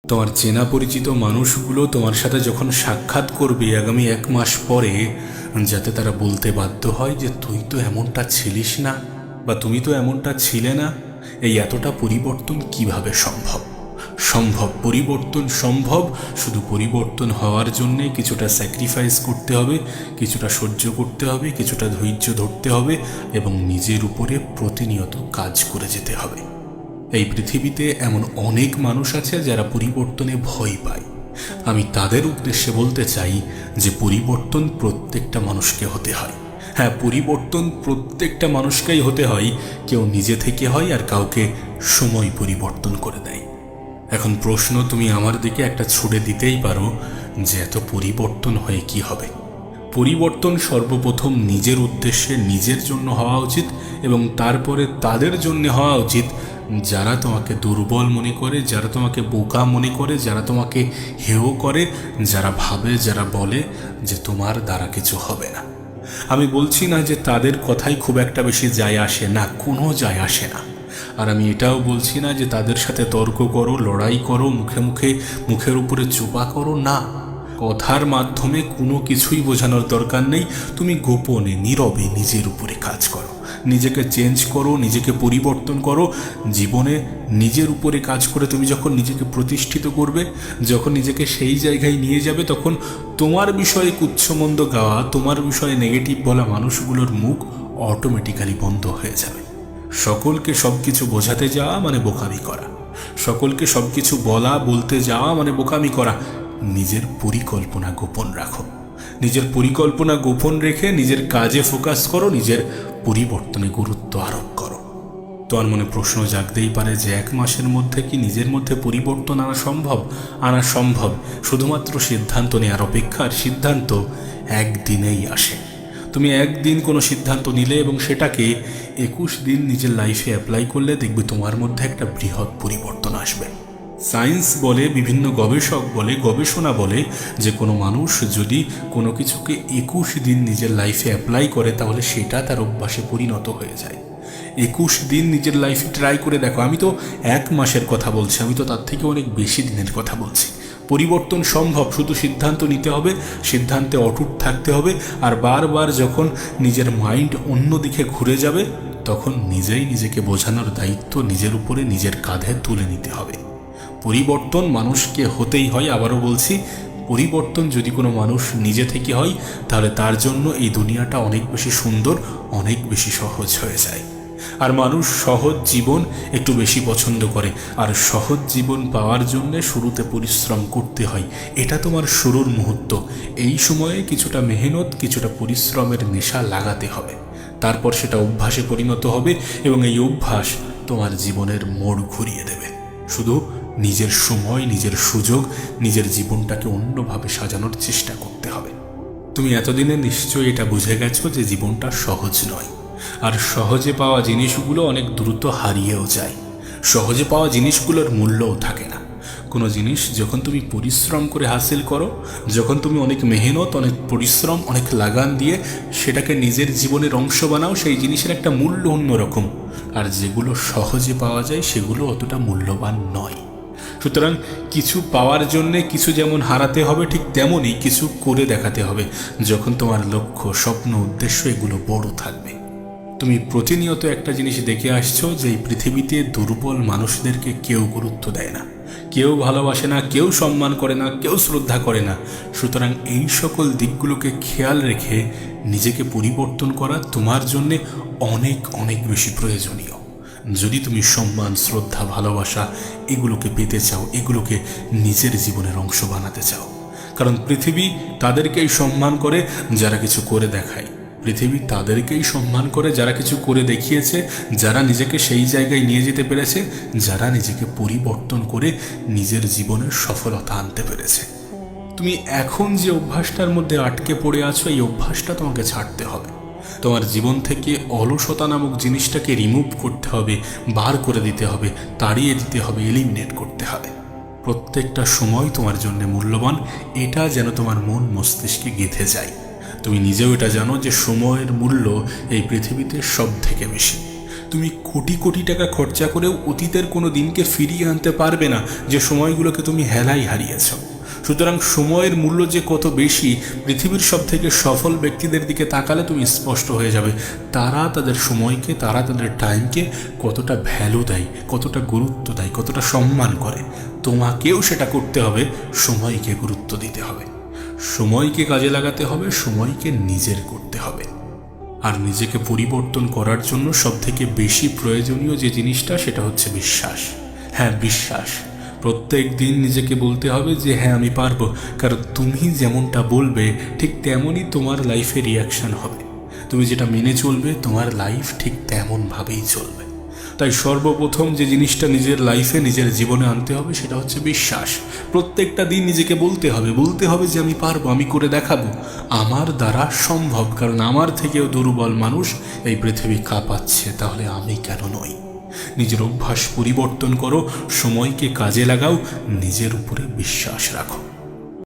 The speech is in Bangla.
তোমার চেনা পরিচিত মানুষগুলো তোমার সাথে যখন সাক্ষাৎ করবে আগামী 1 মাস পরে, যাতে তারা বলতে বাধ্য হয় যে তুই তো এমনটা ছিলিস না, বা তুমি তো এমনটা ছিলে না। এই এতটা পরিবর্তন কিভাবে সম্ভব? পরিবর্তন সম্ভব। শুধু পরিবর্তন হওয়ার জন্যে কিছুটা স্যাক্রিফাইস করতে হবে, কিছুটা সহ্য করতে হবে, কিছুটা ধৈর্য ধরতে হবে এবং নিজের উপরে প্রতিনিয়ত কাজ করে যেতে হবে। এই পৃথিবীতে এমন অনেক মানুষ আছে যারা পরিবর্তনে ভয় পায়। আমি তাদের উদ্দেশ্যে বলতে চাই যে পরিবর্তন প্রত্যেকটা মানুষকে হতে হয়। হ্যাঁ, পরিবর্তন প্রত্যেকটা মানুষকেই হতে হয়। কেউ নিজে থেকে হয় আর কাউকে সময় পরিবর্তন করে দেয়। এখন প্রশ্ন তুমি আমার দিকে একটা ছুড়ে দিতেই পারো যে এত পরিবর্তন হয়ে কি হবে? পরিবর্তন সর্বপ্রথম নিজের উদ্দেশ্যে নিজের জন্য হওয়া উচিত এবং তারপরে তাদের জন্য হওয়া উচিত যারা তোমাকে দুর্বল মনে করে, যারা তোমাকে বোকা মনে করে, যারা তোমাকে হেয় করে, যারা ভাবে, যারা বলে যে তোমার দ্বারা কিছু হবে না। আমি বলছি না যে তাদের কথাই খুব একটা বেশি যায় আসে না, কোনো যায় আসে না। আর আমি এটাও বলছি না যে তাদের সাথে তর্ক করো, লড়াই করো, মুখের উপরে চোপা করো, না। কথার মাধ্যমে কোনো কিছুই বোঝানোর দরকার নেই। তুমি গোপনে নীরবে নিজের উপরে কাজ করো, নিজেকে চেঞ্জ করো, নিজেকে পরিবর্তন করো। জীবনে নিজের উপরে কাজ করে তুমি যখন নিজেকে প্রতিষ্ঠিত করবে, যখন নিজেকে সেই জায়গায় নিয়ে যাবে, তখন তোমার বিষয়ে কুচ্ছমন্দ গাওয়া, তোমার বিষয়ে নেগেটিভ বলা মানুষগুলোর মুখ অটোমেটিক্যালি বন্ধ হয়ে যাবে। সকলকে সব কিছু বোঝাতে যাওয়া মানে বোকামি করা, সকলকে সব কিছু বলতে যাওয়া মানে বোকামি করা। নিজের পরিকল্পনা গোপন রাখো, নিজের পরিকল্পনা গোপন রেখে নিজের কাজে ফোকাস করো, নিজের পরিবর্তনে গুরুত্ব আরোপ করো। তোমার মনে প্রশ্ন জাগতেই পারে যে 1 মাসের মধ্যে কি নিজের মধ্যে পরিবর্তন আনা সম্ভব? আনা সম্ভব, শুধুমাত্র সিদ্ধান্ত নেওয়ার অপেক্ষা। আর সিদ্ধান্ত একদিনেই আসে। তুমি একদিন কোনো সিদ্ধান্ত নিলে এবং সেটাকে 21 দিন নিজের লাইফে অ্যাপ্লাই করলে দেখবে তোমার মধ্যে একটা বৃহৎ পরিবর্তন আসবে। সায়েন্স বলে, বিভিন্ন গবেষক বলে, গবেষণা বলে যে কোনো মানুষ যদি কোনো কিছুকে 21 দিন নিজের লাইফে অ্যাপ্লাই করে তাহলে সেটা তার অভ্যাসে পরিণত হয়ে যায়। 21 দিন নিজের লাইফে ট্রাই করে দেখো। আমি তো 1 মাসের কথা বলছি, আমি তো তার থেকে অনেক বেশি দিনের কথা বলছি। পরিবর্তন সম্ভব, শুধু সিদ্ধান্ত নিতে হবে, সিদ্ধান্তে অটুট থাকতে হবে। আর বারবার যখন নিজের মাইন্ড অন্যদিকে ঘুরে যাবে তখন নিজেই নিজেকে বোঝানোর দায়িত্ব নিজের উপরে, নিজের কাঁধে তুলে নিতে হবে। পরিবর্তন মানুষকে হতেই হয়। আবারও বলছি, পরিবর্তন যদি কোনো মানুষ নিজে থেকে হয় তাহলে তার জন্য এই দুনিয়াটা অনেক বেশি সুন্দর, অনেক বেশি সহজ হয়ে যায়। আর মানুষ সহজ জীবন একটু বেশি পছন্দ করে। আর সহজ জীবন পাওয়ার জন্য শুরুতে পরিশ্রম করতে হয়। এটা তোমার শুরুর মুহূর্ত। এই সময়ে কিছুটা মেহনত, কিছুটা পরিশ্রমের নেশা লাগাতে হবে। তারপর সেটা অভ্যাসে পরিণত হবে এবং এই অভ্যাস তোমার জীবনের মোড় ঘুরিয়ে দেবে। শুধু নিজের সময়, নিজের সুযোগ, নিজের জীবনটাকে অন্যভাবে সাজানোর চেষ্টা করতে হবে। তুমি এতদিনে নিশ্চয়ই এটা বুঝে গেছো যে জীবনটা সহজ নয়। আর সহজে পাওয়া জিনিসগুলো অনেক দ্রুত হারিয়েও যায়। সহজে পাওয়া জিনিসগুলোর মূল্যও থাকে না। কোনো জিনিস যখন তুমি পরিশ্রম করে হাসিল করো, যখন তুমি অনেক মেহনত, অনেক পরিশ্রম, অনেক লাগান দিয়ে সেটাকে নিজের জীবনের অংশ বানাও, সেই জিনিসের একটা মূল্য অন্যরকম। আর যেগুলো সহজে পাওয়া যায় সেগুলো অতটা মূল্যবান নয়। সুতরাং কিছু পাওয়ার জন্যে কিছু যেমন হারাতে হবে, ঠিক তেমনই কিছু করে দেখাতে হবে যখন তোমার লক্ষ্য, স্বপ্ন, উদ্দেশ্য এগুলো বড় থাকবে। তুমি প্রতিনিয়ত একটা জিনিস দেখে আসছো যে এই পৃথিবীতে দুর্বল মানুষদেরকে কেউ গুরুত্ব দেয় না, কেউ ভালোবাসে না, কেউ সম্মান করে না, কেউ শ্রদ্ধা করে না। সুতরাং এই সকল দিকগুলোকে খেয়াল রেখে নিজেকে পরিবর্তন করা তোমার জন্যে অনেক অনেক বেশি প্রয়োজনীয়। যদি তুমি সম্মান, শ্রদ্ধা, ভালোবাসা এগুলোকে পেতে চাও, এগুলোকে নিজের জীবনের অংশ বানাতে চাও। কারণ পৃথিবী তাদেরকেই সম্মান করে যারা কিছু করে দেখায়। পৃথিবী তাদেরকেই সম্মান করে যারা কিছু করে দেখিয়েছে, যারা নিজেকে সেই জায়গায় নিয়ে যেতে পেরেছে, যারা নিজেকে পরিবর্তন করে নিজের জীবনের সফলতা আনতে পেরেছে। তুমি এখন যে অভ্যাসটার মধ্যে আটকে পড়ে আছো, এই অভ্যাসটা তোমাকে ছাড়তে হবে। তোমার জীবন থেকে অলসতা নামক জিনিসটাকে রিমুভ করতে হবে, বার করে দিতে হবে, তাড়িয়ে দিতে হবে, এলিমিনেট করতে হবে। প্রত্যেকটা সময় তোমার জন্য মূল্যবান, এটা যেন তোমার মন মস্তিষ্কে গেঁথে যায়। তুমি নিজেও এটা জানো যে সময়ের মূল্য এই পৃথিবীতে সব থেকে বেশি। তুমি কোটি কোটি টাকা খরচা করেও অতীতের কোনো দিনকে ফিরিয়ে আনতে পারবে না যে সময়গুলোকে তুমি হেলাই হারিয়েছ। সুতরাং সময়ের মূল্য যে কত বেশি, পৃথিবীর সব থেকে সফল ব্যক্তিদের দিকে তাকালে তুমি স্পষ্ট হয়ে যাবে। তারা তাদের সময়কে, তারা তাদের টাইমকে কতটা ভ্যালু দেয়, কতটা গুরুত্ব দেয়, কতটা সম্মান করে। তোমাকেও সেটা করতে হবে, সময়কে গুরুত্ব দিতে হবে, সময়কে কাজে লাগাতে হবে, সময়কে নিজের করতে হবে। আর নিজেকে পরিবর্তন করার জন্য সবথেকে বেশি প্রয়োজনীয় যে জিনিসটা, সেটা হচ্ছে বিশ্বাস। হ্যাঁ, বিশ্বাস। প্রত্যেক দিন নিজেকে বলতে হবে যে হ্যাঁ আমি পারবো, কারণ তুমি যেমনটা বলবে ঠিক তেমনই তোমার লাইফে রিয়াকশান হবে। তুমি যেটা মেনে চলবে, তোমার লাইফ ঠিক তেমনভাবেই চলবে। তাই সর্বপ্রথম যে জিনিসটা নিজের লাইফে, নিজের জীবনে আনতে হবে, সেটা হচ্ছে বিশ্বাস। প্রত্যেকটা দিন নিজেকে বলতে হবে যে আমি পারবো, আমি করে দেখাবো, আমার দ্বারা সম্ভব। কারণ আমার থেকেও দুর্বল মানুষ এই পৃথিবী কাঁপাচ্ছে, তাহলে আমি কেন নই? নিজের অভ্যাস পরিবর্তন করো, সময়কে কাজে লাগাও, নিজের উপরে বিশ্বাস রাখো।